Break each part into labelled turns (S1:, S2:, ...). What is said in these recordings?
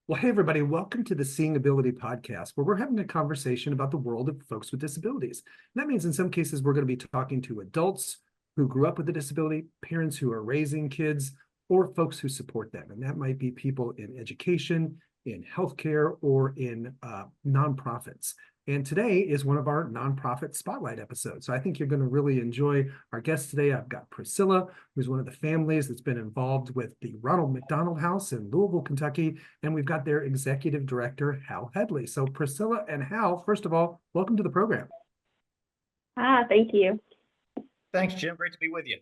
S1: Well, hey, everybody, welcome to the Seeing Ability podcast, where we're having a conversation about the world of folks with disabilities. And that means in some cases, we're going to be talking to adults who grew up with a disability, parents who are raising kids, or folks who support them. And that might be people in education, in healthcare, or in nonprofits. And today is one of our nonprofit spotlight episodes. So I think you're going to really enjoy our guest today. I've got Priscilla, who's one of the families that's been involved with the Ronald McDonald House in Louisville, Kentucky. And we've got their executive director, Hal Headley. So Priscilla and Hal, first of all, welcome to the program.
S2: Thank you.
S3: Thanks, Jim. Great to be with you.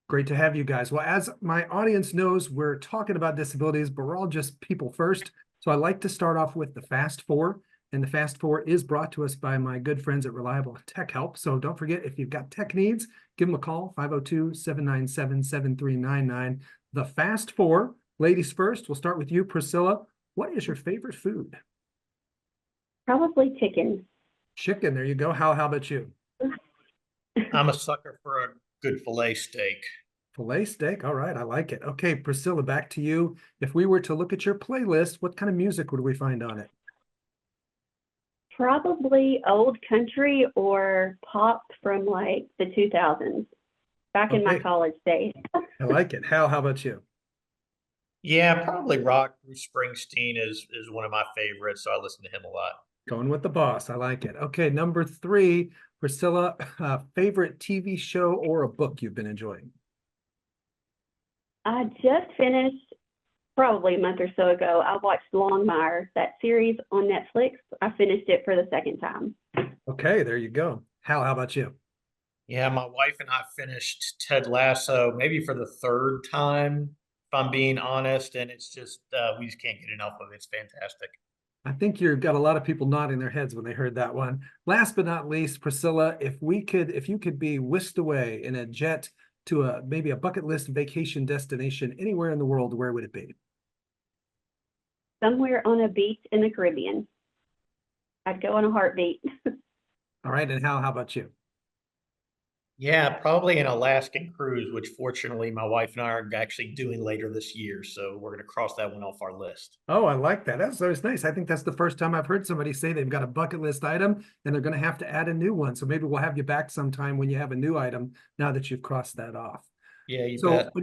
S1: Great to have you guys. Well, as my audience knows, we're talking about disabilities, but we're all just people first. So I like to start off with the Fast Four. And the Fast Four is brought to us by my good friends at Reliable Tech Help. So don't forget, if you've got tech needs, give them a call, 502-797-7399. The Fast Four, ladies first, we'll start with you, Priscilla. What is your favorite food?
S2: Probably chicken.
S1: Chicken, there you go. How about you?
S3: I'm a sucker for a good filet steak.
S1: Filet steak, all right, I like it. Okay, Priscilla, back to you. If we were to look at your playlist, what kind of music would we find on it?
S2: Probably old country or pop from like the 2000s, back in my
S1: Okay,
S2: college days.
S1: I like it. Hal, how about you?
S3: Yeah, probably rock. Bruce Springsteen is one of my favorites, so I listen to him a lot.
S1: Going with the boss, I like it. Okay, number three, Priscilla, favorite TV show or a book you've been enjoying?
S2: I just finished, probably a month or so ago, I watched Longmire, that series on Netflix. I finished it for the second time.
S1: Okay, there you go. Hal, how about you?
S3: Yeah, my wife and I finished Ted Lasso maybe for the third time, if I'm being honest, and it's just we just can't get enough of it. It's fantastic.
S1: I think you've got a lot of people nodding their heads when they heard that one. Last but not least, Priscilla, if you could be whisked away in a jet to maybe a bucket list vacation destination anywhere in the world, where would it be?
S2: Somewhere on a beach in the Caribbean. I'd go on a heartbeat.
S1: All right, and Hal, how about you?
S3: Yeah, probably an Alaskan cruise, which fortunately my wife and I are actually doing later this year, so we're going to cross that one off our list.
S1: Oh, I like that. That's always nice. I think that's the first time I've heard somebody say they've got a bucket list item and they're going to have to add a new one. So maybe we'll have you back sometime when you have a new item now that you've crossed that off.
S3: Yeah, you
S1: So
S3: bet.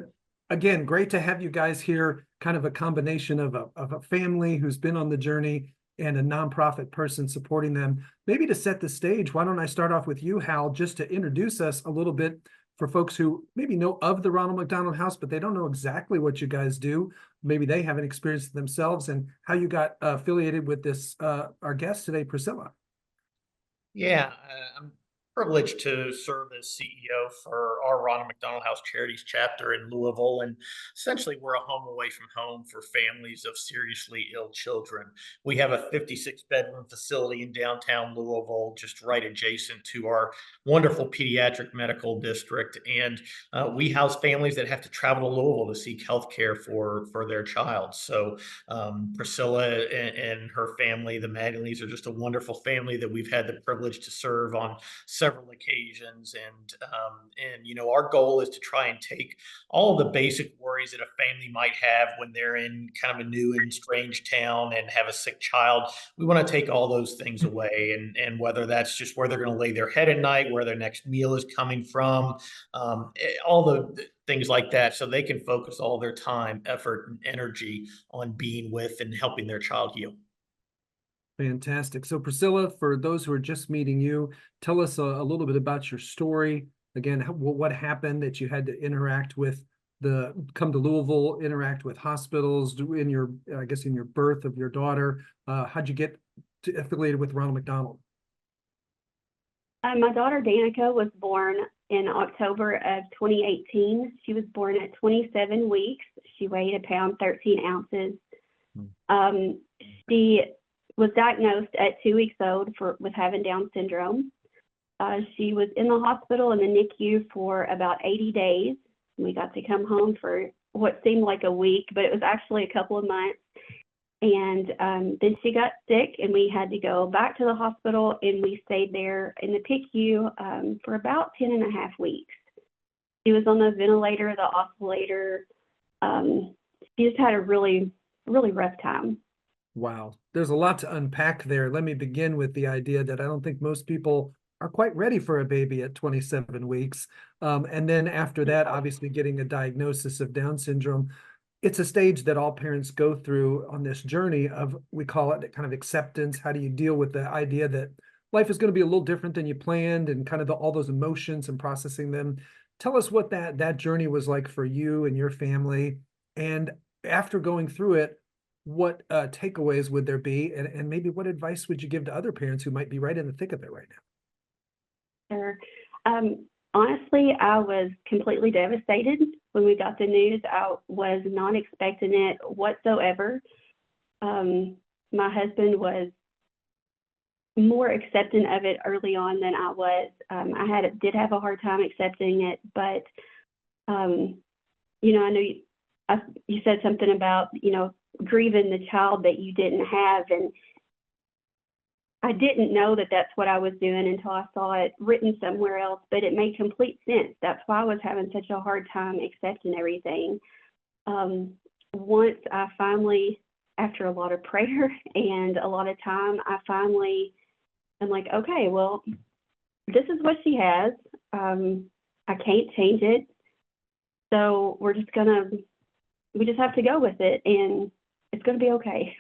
S1: again, great to have you guys here. Kind of a combination of a family who's been on the journey and a nonprofit person supporting them. Maybe to set the stage, why don't I start off with you, Hal, just to introduce us a little bit for folks who maybe know of the Ronald McDonald House, but they don't know exactly what you guys do. Maybe they haven't experienced it themselves, and how you got affiliated with this, our guest today, Priscilla.
S3: Yeah, I'm privileged to serve as CEO for our Ronald McDonald House Charities chapter in Louisville. And essentially, we're a home away from home for families of seriously ill children. We have a 56-bedroom facility in downtown Louisville, just right adjacent to our wonderful pediatric medical district. And we house families that have to travel to Louisville to seek health care for their child. So Priscilla and her family, the Magdalenes, are just a wonderful family that we've had the privilege to serve on several occasions. And you know, our goal is to try and take all of the basic worries that a family might have when they're in kind of a new and strange town and have a sick child. We want to take all those things away, and whether that's just where they're going to lay their head at night, where their next meal is coming from, all the things like that, so they can focus all their time, effort, and energy on being with and helping their child heal.
S1: Fantastic. So Priscilla, for those who are just meeting you, tell us a little bit about your story. Again, what happened that you had to interact with come to Louisville, interact with hospitals in your, I guess, in your birth of your daughter. How'd you get affiliated with Ronald McDonald?
S2: My daughter Danica was born in October of 2018. She was born at 27 weeks. She weighed 1 pound 13 ounces. She was diagnosed at 2 weeks old with having Down syndrome. She was in the hospital in the NICU for about 80 days. We got to come home for what seemed like a week, but it was actually a couple of months. And then she got sick, and we had to go back to the hospital, and we stayed there in the PICU for about 10 and a half weeks. She was on the ventilator, the oscillator. She just had a really really rough time.
S1: Wow. There's a lot to unpack there. Let me begin with the idea that I don't think most people are quite ready for a baby at 27 weeks. And then after that, obviously getting a diagnosis of Down syndrome. It's a stage that all parents go through on this journey of, we call it kind of acceptance. How do you deal with the idea that life is going to be a little different than you planned, and kind of all those emotions and processing them? Tell us what that journey was like for you and your family. And after going through it, what takeaways would there be? And maybe what advice would you give to other parents who might be right in the thick of it right now?
S2: Sure. Honestly, I was completely devastated when we got the news. I was not expecting it whatsoever. My husband was more accepting of it early on than I was. I did have a hard time accepting it, but I know you said something about grieving the child that you didn't have, and I didn't know that that's what I was doing until I saw it written somewhere else, but it made complete sense. That's why I was having such a hard time accepting everything. Once I finally, after a lot of prayer and a lot of time, I'm like, okay, well, this is what she has. I can't change it. So we just have to go with it, and it's going to be okay.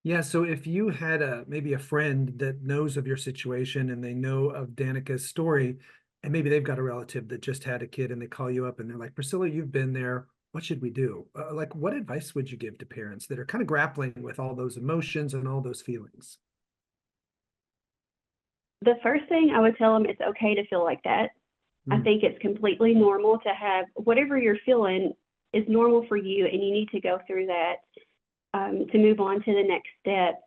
S1: Yeah, so if you had maybe a friend that knows of your situation and they know of Danica's story, and maybe they've got a relative that just had a kid and they call you up and they're like, Priscilla, you've been there. What should we do? Like, what advice would you give to parents that are kind of grappling with all those emotions and all those feelings?
S2: The first thing I would tell them, it's okay to feel like that. I think it's completely normal to have whatever you're feeling is normal for you, and you need to go through that to move on to the next step.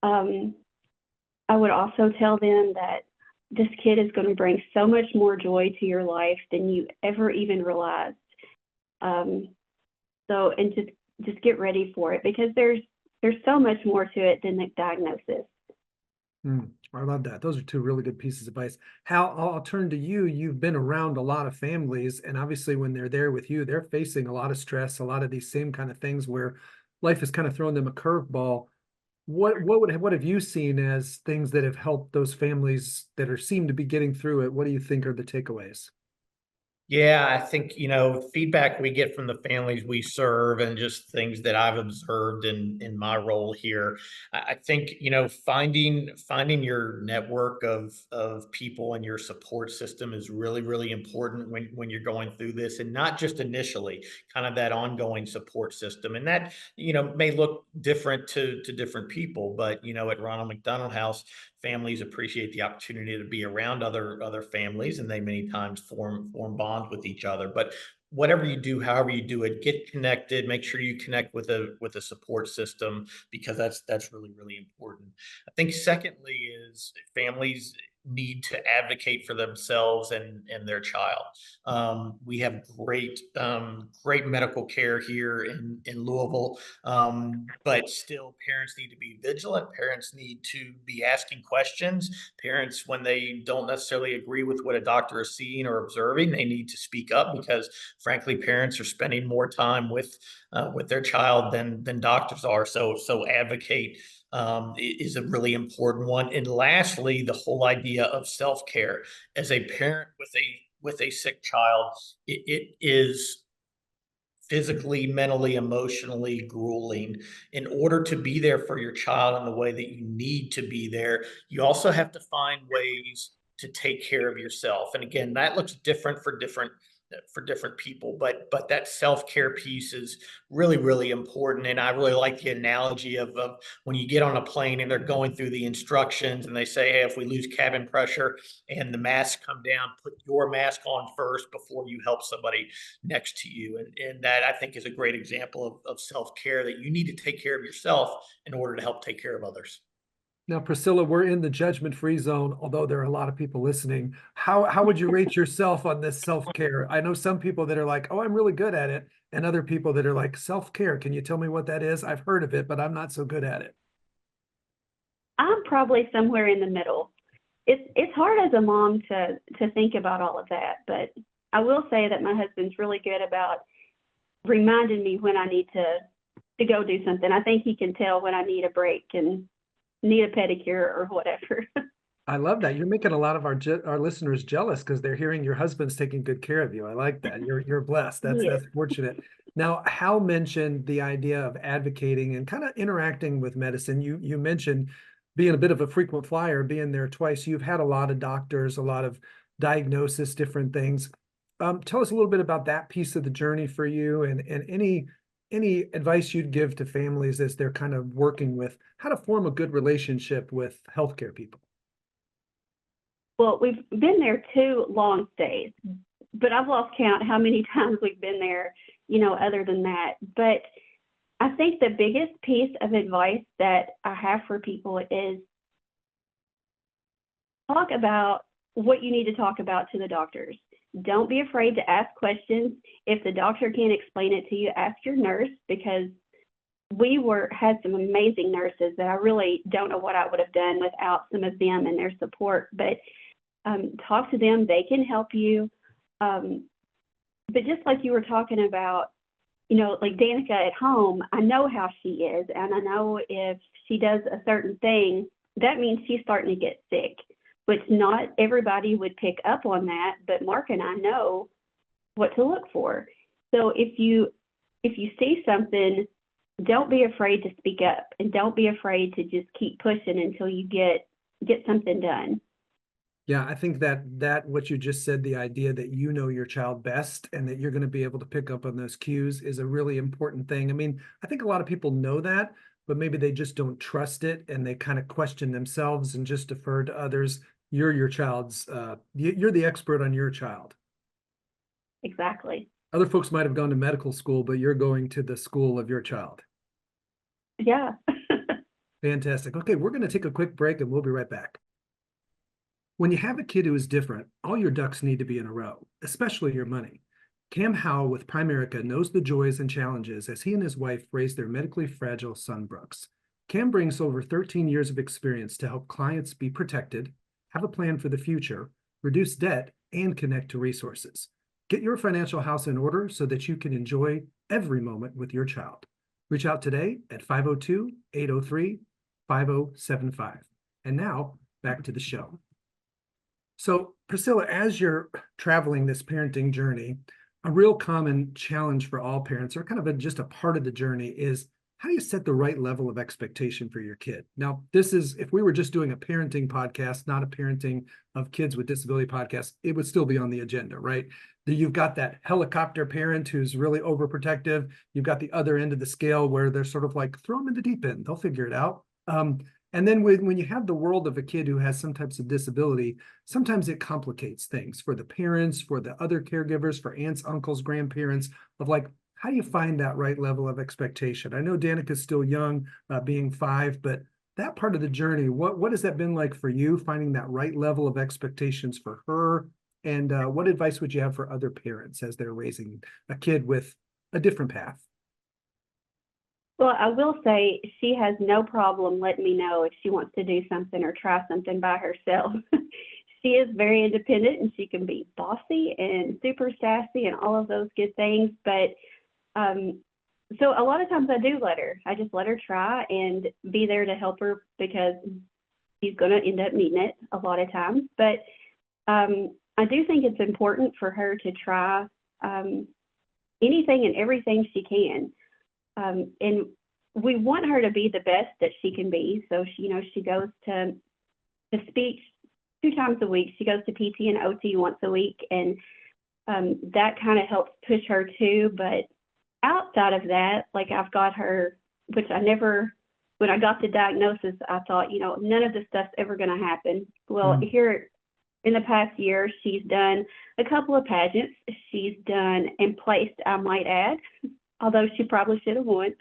S2: I would also tell them that this kid is going to bring so much more joy to your life than you ever even realized. And just get ready for it, because there's so much more to it than the diagnosis.
S1: I love that. Those are two really good pieces of advice. Hal, I'll turn to you. You've been around a lot of families, and obviously when they're there with you, they're facing a lot of stress, a lot of these same kind of things where life is kind of throwing them a curveball. What have you seen as things that have helped those families that seem to be getting through it? What do you think are the takeaways?
S3: Yeah, I think, feedback we get from the families we serve and just things that I've observed in my role here. I think, finding your network of people and your support system is really, really important when you're going through this, and not just initially, kind of that ongoing support system. And that, may look different to different people, but at Ronald McDonald House, families appreciate the opportunity to be around other families, and they many times form bonds with each other. But whatever you do, however you do it, get connected. Make sure you connect with a support system, because that's really, really important. I think secondly is families need to advocate for themselves and their child. We have great medical care here in Louisville, but still parents need to be vigilant. Parents need to be asking questions. Parents, when they don't necessarily agree with what a doctor is seeing or observing, they need to speak up, because frankly, parents are spending more time with their child than doctors are. So advocate is a really important one. And lastly, the whole idea of self-care. As a parent with a sick child, it is physically, mentally, emotionally grueling. In order to be there for your child in the way that you need to be there, you also have to find ways to take care of yourself. And again, that looks different for different people, but that self-care piece is really, really important. And I really like the analogy of when you get on a plane and they're going through the instructions and they say, hey, if we lose cabin pressure and the masks come down, put your mask on first before you help somebody next to you. And that, I think, is a great example of self-care, that you need to take care of yourself in order to help take care of others.
S1: Now, Priscilla, we're in the judgment-free zone, although there are a lot of people listening. How would you rate yourself on this self-care? I know some people that are like, oh, I'm really good at it, and other people that are like, self-care, can you tell me what that is? I've heard of it, but I'm not so good at it.
S2: I'm probably somewhere in the middle. It's hard as a mom to think about all of that, but I will say that my husband's really good about reminding me when I need to to go do something. I think he can tell when I need a break and need a pedicure or whatever.
S1: I love that. You're making a lot of our listeners jealous because they're hearing your husband's taking good care of you. I like that. You're blessed. That's fortunate. Now, Hal mentioned the idea of advocating and kind of interacting with medicine. You mentioned being a bit of a frequent flyer, being there twice. You've had a lot of doctors, a lot of diagnosis, different things. Tell us a little bit about that piece of the journey for you, and any advice you'd give to families as they're kind of working with how to form a good relationship with healthcare people.
S2: Well, we've been there 2 long stays, but I've lost count how many times we've been there, other than that. But I think the biggest piece of advice that I have for people is talk about what you need to talk about to the doctors. Don't be afraid to ask questions. If the doctor can't explain it to you, ask your nurse, because we had some amazing nurses that I really don't know what I would have done without some of them and their support. But talk to them, they can help you. But just like you were talking about, like Danica at home, I know how she is, and I know if she does a certain thing, that means she's starting to get sick, which not everybody would pick up on that, but Mark and I know what to look for. So if you see something, don't be afraid to speak up, and don't be afraid to just keep pushing until you get something done.
S1: Yeah, I think that what you just said, the idea that you know your child best and that you're going to be able to pick up on those cues, is a really important thing. I mean, I think a lot of people know that, but maybe they just don't trust it, and they kind of question themselves and just defer to others. You're your child's, you're the expert on your child.
S2: Exactly.
S1: Other folks might have gone to medical school, but you're going to the school of your child.
S2: Yeah.
S1: Fantastic. Okay, we're going to take a quick break and we'll be right back. When you have a kid who is different, all your ducks need to be in a row, especially your money. Cam Howell with Primerica knows the joys and challenges as he and his wife raise their medically fragile son, Brooks. Cam brings over 13 years of experience to help clients be protected, have a plan for the future, reduce debt, and connect to resources. Get your financial house in order so that you can enjoy every moment with your child. Reach out today at 502-803-5075. And now, back to the show. So, Priscilla, as you're traveling this parenting journey, a real common challenge for all parents, or kind of just a part of the journey, is how do you set the right level of expectation for your kid? Now, this is, if we were just doing a parenting podcast, not a parenting of kids with disability podcast, it would still be on the agenda, right? You've got that helicopter parent who's really overprotective. You've got the other end of the scale where they're sort of like, throw them in the deep end, they'll figure it out. And then when you have the world of a kid who has some types of disability, sometimes it complicates things for the parents, for the other caregivers, for aunts, uncles, grandparents, of like, how do you find that right level of expectation? I know Danica's still young, being 5, but that part of the journey, what has that been like for you, finding that right level of expectations for her? And what advice would you have for other parents as they're raising a kid with a different path?
S2: Well, I will say she has no problem letting me know if she wants to do something or try something by herself. She is very independent, and she can be bossy and super sassy and all of those good things. But so a lot of times I just let her try and be there to help her, because she's going to end up needing it a lot of times. But I do think it's important for her to try anything and everything she can. And we want her to be the best that she can be. So she goes to speech 2 times a week. She goes to PT and OT once a week, and that kind of helps push her too. But outside of that, like, I've got her, which when I got the diagnosis, I thought, none of this stuff's ever going to happen. Well, here in the past year, she's done a couple of pageants. She's done and placed, I might add, although she probably should have won.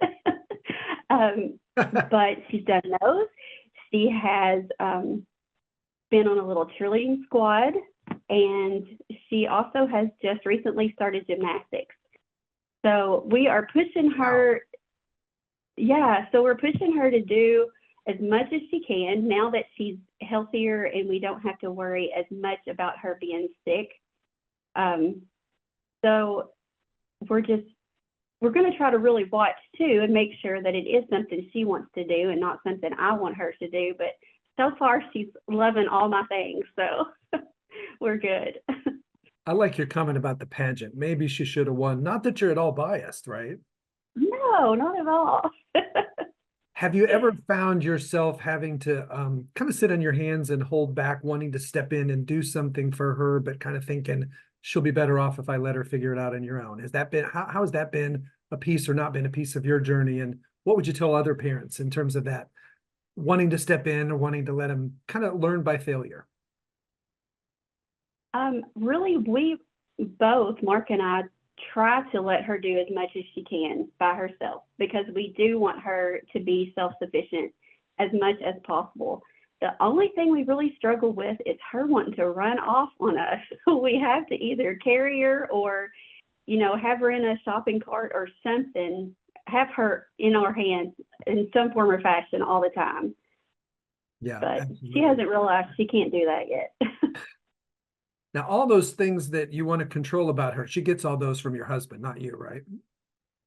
S2: But she's done those. She has been on a little cheerleading squad, and she also has just recently started gymnastics. So we are pushing her. Wow. Yeah, so we're pushing her to do as much as she can now that she's healthier and we don't have to worry as much about her being sick. So we're we're going to try to really watch too and make sure that it is something she wants to do and not something I want her to do. But so far, she's loving all my things, so we're good.
S1: I like your comment about the pageant. Maybe she should have won. Not that you're at all biased, right?
S2: No, not at all.
S1: Have you ever found yourself having to kind of sit on your hands and hold back, wanting to step in and do something for her, but kind of thinking she'll be better off if I let her figure it out on your own? Has that been, how has that been a piece or not been a piece of your journey? And what would you tell other parents in terms of that, wanting to step in or wanting to let them kind of learn by failure?
S2: Really, we both, Mark and I, try to let her do as much as she can by herself because we do want her to be self-sufficient as much as possible. The only thing we really struggle with is her wanting to run off on us. We have to either carry her or, have her in a shopping cart or something, have her in our hands in some form or fashion all the time.
S1: Yeah,
S2: but
S1: absolutely.
S2: She hasn't realized she can't do that yet.
S1: Now, all those things that you want to control about her, she gets all those from your husband, not you, right?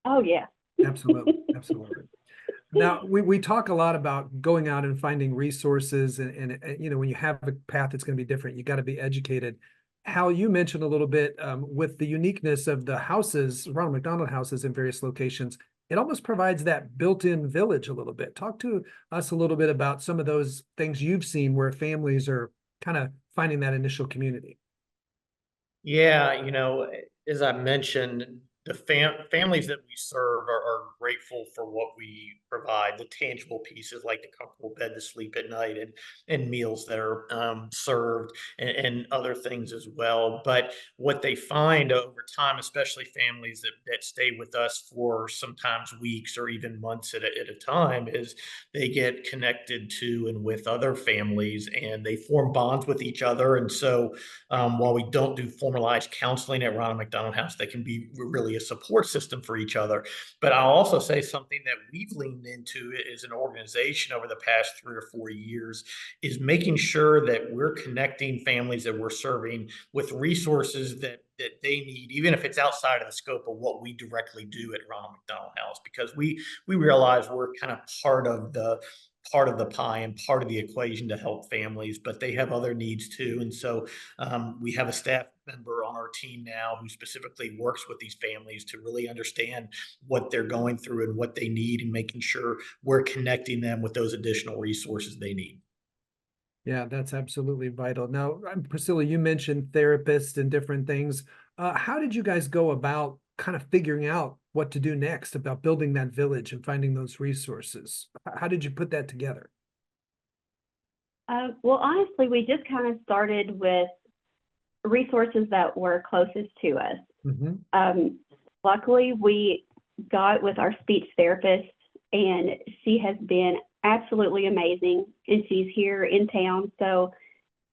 S2: Oh, yeah.
S1: Absolutely. Absolutely. Now, we talk a lot about going out and finding resources and when you have a path that's going to be different, you got to be educated. Hal, you mentioned a little bit with the uniqueness of the houses, Ronald McDonald houses in various locations, it almost provides that built-in village a little bit. Talk to us a little bit about some of those things you've seen where families are kind of finding that initial community.
S3: Yeah, as I mentioned, the families that we serve are grateful for what we provide, the tangible pieces like the comfortable bed to sleep at night and meals that are served and other things as well. But what they find over time, especially families that stay with us for sometimes weeks or even months at a time, is they get connected to and with other families and they form bonds with each other. And so while we don't do formalized counseling at Ronald McDonald House, they can be really a support system for each other. But I'll also say something that we've leaned into as an organization over the past 3 or 4 years is making sure that we're connecting families that we're serving with resources that they need, even if it's outside of the scope of what we directly do at Ronald McDonald House, because we realize we're kind of part of the pie and part of the equation to help families, but they have other needs too. And so we have a staff member on our team now who specifically works with these families to really understand what they're going through and what they need and making sure we're connecting them with those additional resources they need.
S1: Yeah, that's absolutely vital. Now, Priscilla, you mentioned therapists and different things. How did you guys go about kind of figuring out what to do next about building that village and finding those resources? How did you put that together?
S2: Well, honestly, we just kind of started with resources that were closest to us.
S1: Mm-hmm.
S2: Luckily, we got with our speech therapist, and she has been absolutely amazing, and she's here in town. So,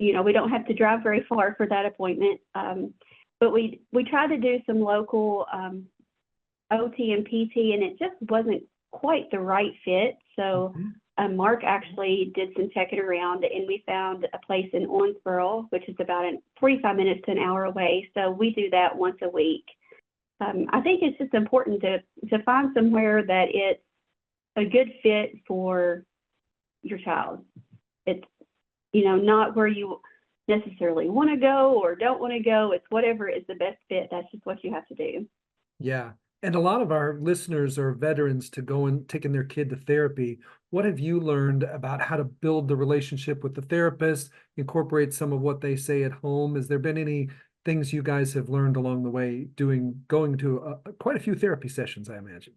S2: we don't have to drive very far for that appointment. But we tried to do some local OT and PT, and it just wasn't quite the right fit. So Mark actually did some checking around, and we found a place in Owensboro, which is about 45 minutes to an hour away. So we do that once a week. I think it's just important to find somewhere that it's a good fit for your child. It's, not where you necessarily want to go or don't want to go. It's whatever is the best fit. That's just what you have to do.
S1: Yeah. And a lot of our listeners are veterans to go and taking their kid to therapy. What have you learned about how to build the relationship with the therapist, incorporate some of what they say at home? Has there been any things you guys have learned along the way going to quite a few therapy sessions, I imagine?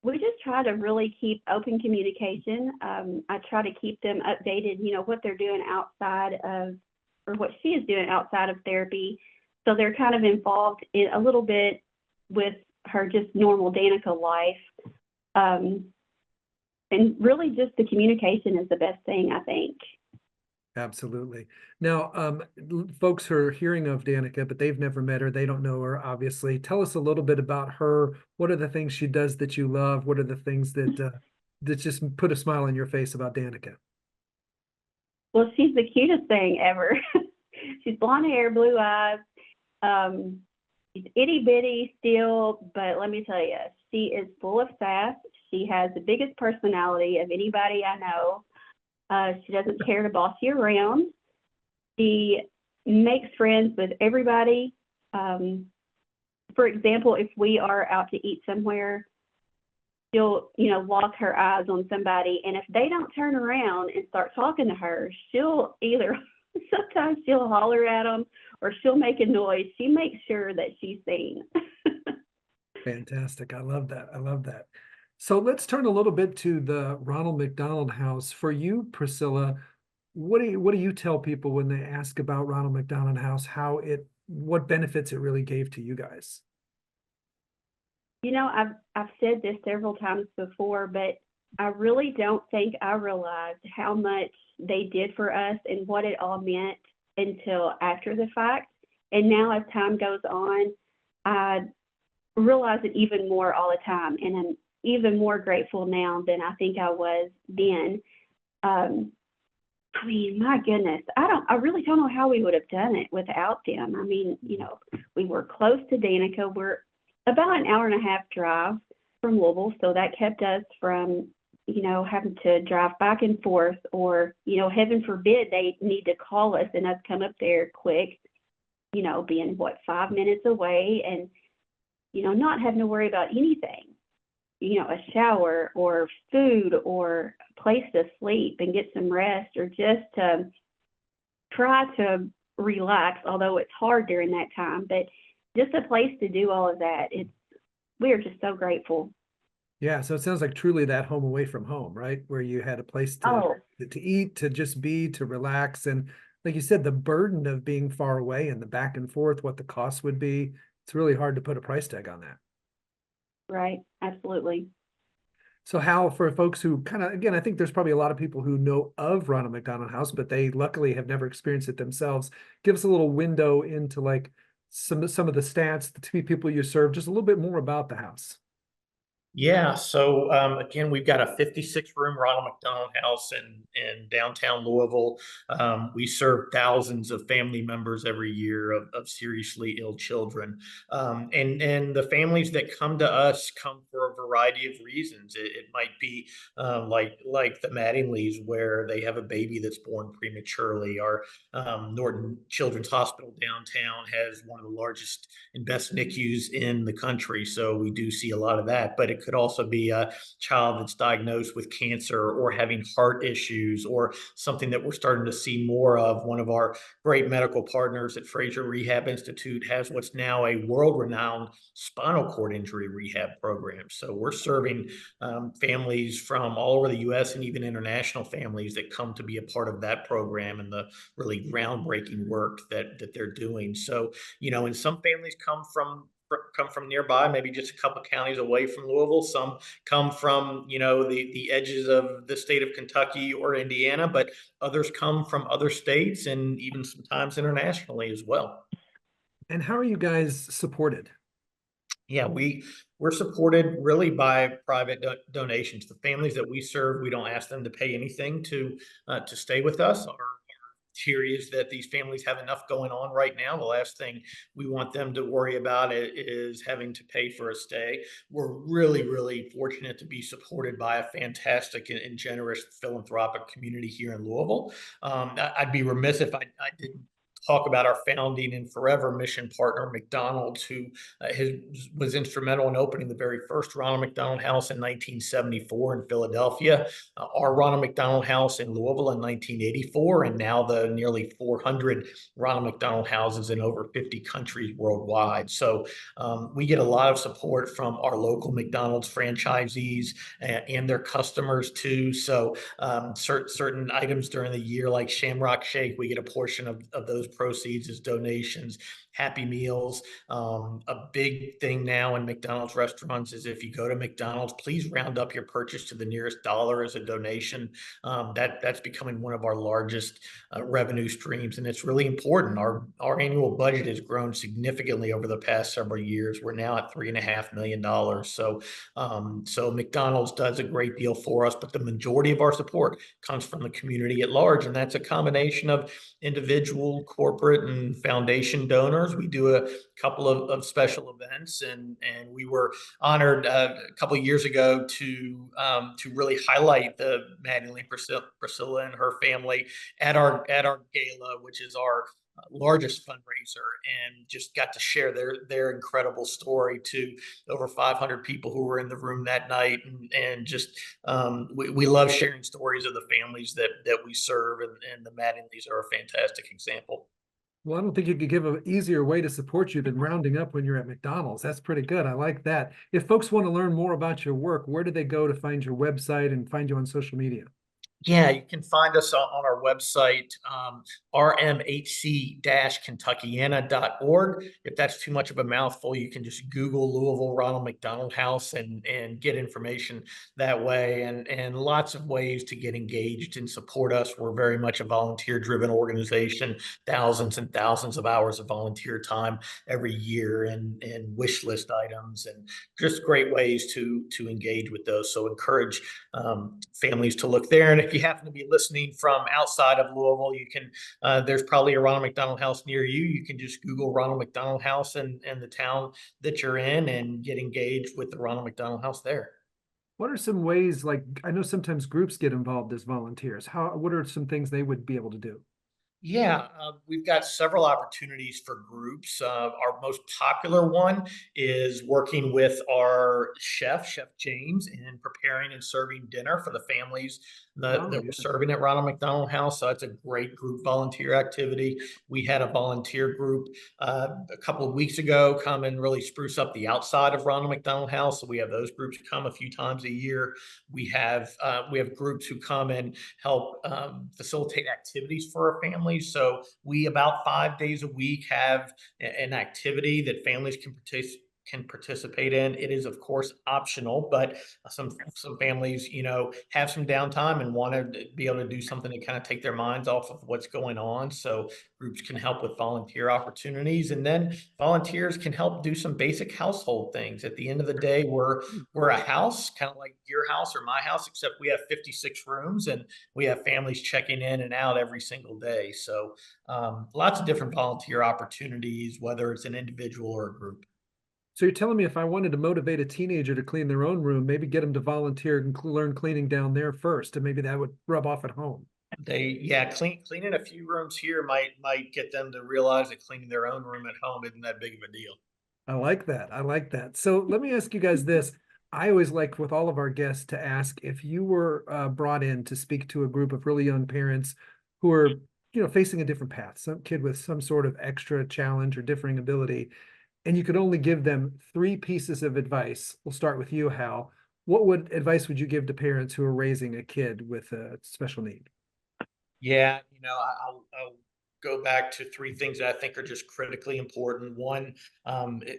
S2: We just try to really keep open communication. I try to keep them updated, what they're doing outside of, or what she is doing outside of therapy. So they're kind of involved in a little bit with her just normal Danica life. And really just the communication is the best thing, I think.
S1: Absolutely. Now, folks who are hearing of Danica, but they've never met her, they don't know her, obviously. Tell us a little bit about her. What are the things she does that you love? What are the things that just put a smile on your face about Danica?
S2: Well, she's the cutest thing ever. She's blonde hair, blue eyes. She's itty bitty still, but let me tell you, she is full of sass. She has the biggest personality of anybody I know. She doesn't care to boss you around. She makes friends with everybody. For example, if we are out to eat somewhere, she'll, lock her eyes on somebody, and if they don't turn around and start talking to her, she'll either sometimes she'll holler at them or she'll make a noise. She makes sure that she's seen.
S1: Fantastic. I love that. I love that. So let's turn a little bit to the Ronald McDonald House. For you, Priscilla, what do you tell people when they ask about Ronald McDonald House, what benefits it really gave to you guys?
S2: I've said this several times before, but I really don't think I realized how much they did for us and what it all meant until after the fact. And now as time goes on, I realize it even more all the time. And I'm even more grateful now than I think I was then. My goodness, I really don't know how we would have done it without them. We were close to Danica. We're about an hour and a half drive from Louisville. So that kept us from, having to drive back and forth, or, heaven forbid they need to call us and us come up there quick, being 5 minutes away and, not having to worry about anything, a shower or food or a place to sleep and get some rest, or just to try to relax, although it's hard during that time, but just a place to do all of that. We are just so grateful.
S1: Yeah, so it sounds like truly that home away from home, right? Where you had a place to eat, to just be, to relax. And like you said, the burden of being far away and the back and forth, what the cost would be, it's really hard to put a price tag on that.
S2: Right, absolutely.
S1: So how, for folks who again, I think there's probably a lot of people who know of Ronald McDonald House, but they luckily have never experienced it themselves. Give us a little window into like some of the stats, the two people you serve, just a little bit more about the house.
S3: Yeah, so again, we've got a 56-room Ronald McDonald House in downtown Louisville. We serve thousands of family members every year of seriously ill children. And the families that come to us come for a variety of reasons. It might be like the Mattingleys, where they have a baby that's born prematurely. Our Norton Children's Hospital downtown has one of the largest and best NICUs in the country, so we do see a lot of that. But it could also be a child that's diagnosed with cancer or having heart issues, or something that we're starting to see more of. One of our great medical partners at Fraser Rehab Institute has what's now a world-renowned spinal cord injury rehab program. So we're serving families from all over the U.S. and even international families that come to be a part of that program and the really groundbreaking work that they're doing. So, and some families come from nearby, maybe just a couple counties away from Louisville. Some come from, the edges of the state of Kentucky or Indiana, but others come from other states and even sometimes internationally as well.
S1: And how are you guys supported?
S3: Yeah, we're supported really by private donations. The families that we serve, we don't ask them to pay anything to stay with us. Our theory is that these families have enough going on right now. The last thing we want them to worry about is having to pay for a stay. We're really, really fortunate to be supported by a fantastic and generous philanthropic community here in Louisville. I'd be remiss if I didn't talk about our founding and forever mission partner, McDonald's, who was instrumental in opening the very first Ronald McDonald House in 1974 in Philadelphia, our Ronald McDonald House in Louisville in 1984, and now the nearly 400 Ronald McDonald Houses in over 50 countries worldwide. So we get a lot of support from our local McDonald's franchisees and their customers too. So certain items during the year, like Shamrock Shake, we get a portion of those proceeds as donations. Happy Meals. A big thing now in McDonald's restaurants is if you go to McDonald's, please round up your purchase to the nearest dollar as a donation. That's becoming one of our largest revenue streams, and it's really important. Our annual budget has grown significantly over the past several years. We're now at $3.5 million. So McDonald's does a great deal for us, but the majority of our support comes from the community at large, and that's a combination of individual, corporate, and foundation donors, donors. We do a couple of special events, and we were honored a couple of years ago to really highlight the Magdalene Priscilla and her family at our gala, which is our largest fundraiser, and just got to share their incredible story to over 500 people who were in the room that night, and just we love sharing stories of the families that we serve, and the Mattingleys are a fantastic example.
S1: Well, I don't think you could give an easier way to support you than rounding up when you're at McDonald's. That's pretty good. I like that. If folks want to learn more about your work, where do they go to find your website and find you on social media?
S3: Yeah, you can find us on our website, rmhc-kentuckiana.org. If that's too much of a mouthful, you can just Google Louisville Ronald McDonald House and get information that way, and lots of ways to get engaged and support us. We're very much a volunteer-driven organization, thousands and thousands of hours of volunteer time every year, and wish list items, and just great ways to engage with those. So encourage families to look there. And if you happen to be listening from outside of Louisville, you can, there's probably a Ronald McDonald House near you. You can just Google Ronald McDonald House and the town that you're in, and get engaged with the Ronald McDonald House there.
S1: What are some ways, like, I know sometimes groups get involved as volunteers. What are some things they would be able to do?
S3: Yeah, we've got several opportunities for groups. Our most popular one is working with our Chef James, in preparing and serving dinner for the families that
S1: Oh,
S3: we're
S1: yeah.
S3: serving at Ronald McDonald House. So that's a great group volunteer activity. We had a volunteer group a couple of weeks ago come and really spruce up the outside of Ronald McDonald House. So we have those groups come a few times a year. We have groups who come and help facilitate activities for our families. So we, about 5 days a week, have an activity that families can participate in. It is, of course, optional, but some families, have some downtime and want to be able to do something to kind of take their minds off of what's going on. So groups can help with volunteer opportunities, and then volunteers can help do some basic household things. At the end of the day, we're a house, kind of like your house or my house, except we have 56 rooms, and we have families checking in and out every single day. So lots of different volunteer opportunities, whether it's an individual or a group.
S1: So you're telling me if I wanted to motivate a teenager to clean their own room, maybe get them to volunteer and learn cleaning down there first, and maybe that would rub off at home.
S3: Cleaning a few rooms here might get them to realize that cleaning their own room at home isn't that big of a deal.
S1: I like that. I like that. So let me ask you guys this. I always like with all of our guests to ask, if you were brought in to speak to a group of really young parents who are, facing a different path, some kid with some sort of extra challenge or differing ability, and you could only give them 3 pieces of advice. We'll start with you, Hal. What advice would you give to parents who are raising a kid with a special need?
S3: Yeah, I'll go back to 3 things that I think are just critically important. One,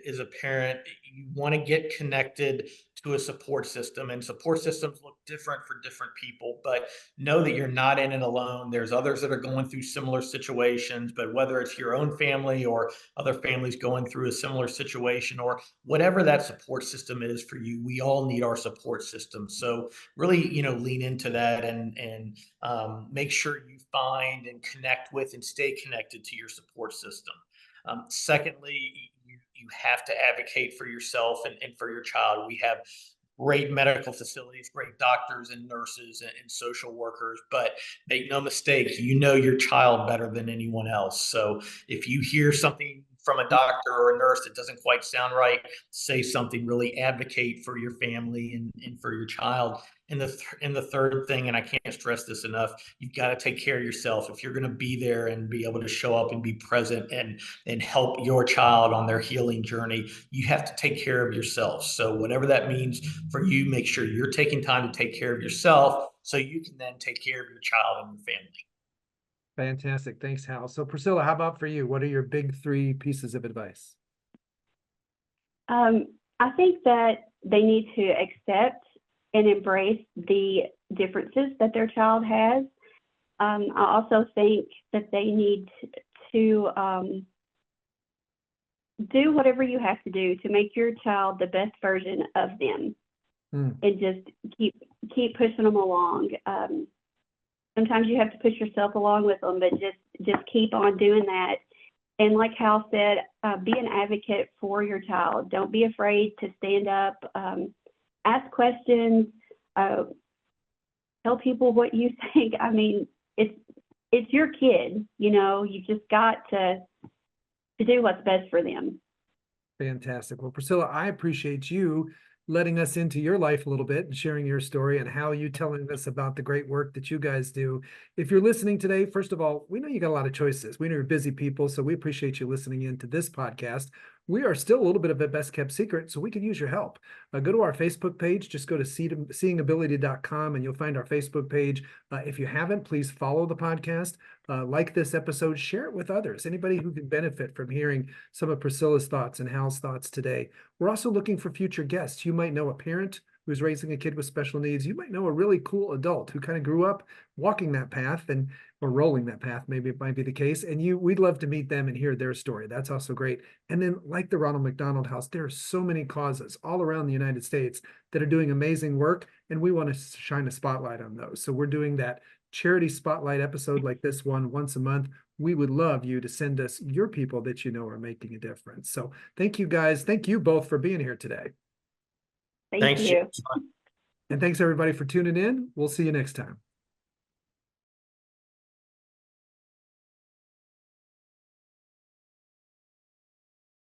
S3: is a parent, you want to get connected to a support system, and support systems look different for different people, but know that you're not in it alone. There's others that are going through similar situations, but whether it's your own family or other families going through a similar situation, or whatever that support system is for you, we all need our support system. So really, lean into that, and make sure you find and connect with and stay connected to your support system. Secondly, you have to advocate for yourself and for your child. We have great medical facilities, great doctors and nurses and social workers, but make no mistake, you know your child better than anyone else. So if you hear something from a doctor or a nurse that doesn't quite sound right, say something. Really advocate for your family and for your child. And the third thing, and I can't stress this enough, you've got to take care of yourself. If you're going to be there and be able to show up and be present and help your child on their healing journey, you have to take care of yourself. So whatever that means for you, make sure you're taking time to take care of yourself so you can then take care of your child and your family.
S1: Fantastic. Thanks, Hal. So Priscilla, how about for you? What are your big 3 pieces of advice?
S2: I think that they need to accept and embrace the differences that their child has. I also think that they need to do whatever you have to do to make your child the best version of them, and just keep pushing them along. Sometimes you have to push yourself along with them, but just keep on doing that, And like Hal said, be an advocate for your child. Don't be afraid to stand up, ask questions, tell people what you think. I mean, it's your kid, you know, you just got to do what's best for them.
S1: Fantastic. Well, Priscilla, I appreciate you letting us into your life a little bit and sharing your story and how you telling us about the great work that you guys do. If you're listening today, first of all, we know you got a lot of choices. We know you're busy people, so we appreciate you listening in to this podcast. We are still a little bit of a best kept secret, so we could use your help. Go to our Facebook page. Just go to seeingability.com and you'll find our Facebook page. If you haven't, please follow the podcast. Like this episode, share it with others. Anybody who can benefit from hearing some of Priscilla's thoughts and Hal's thoughts today. We're also looking for future guests. You might know a parent who's raising a kid with special needs. You might know a really cool adult who kind of grew up walking that path or rolling that path, maybe it might be the case. And we'd love to meet them and hear their story. That's also great. And then like the Ronald McDonald House, there are so many causes all around the United States that are doing amazing work. And we want to shine a spotlight on those. So we're doing that charity spotlight episode like this one once a month. We would love you to send us your people that you know are making a difference. So thank you guys. Thank you both for being here today.
S2: Thank you.
S1: And thanks everybody for tuning in. We'll see you next time.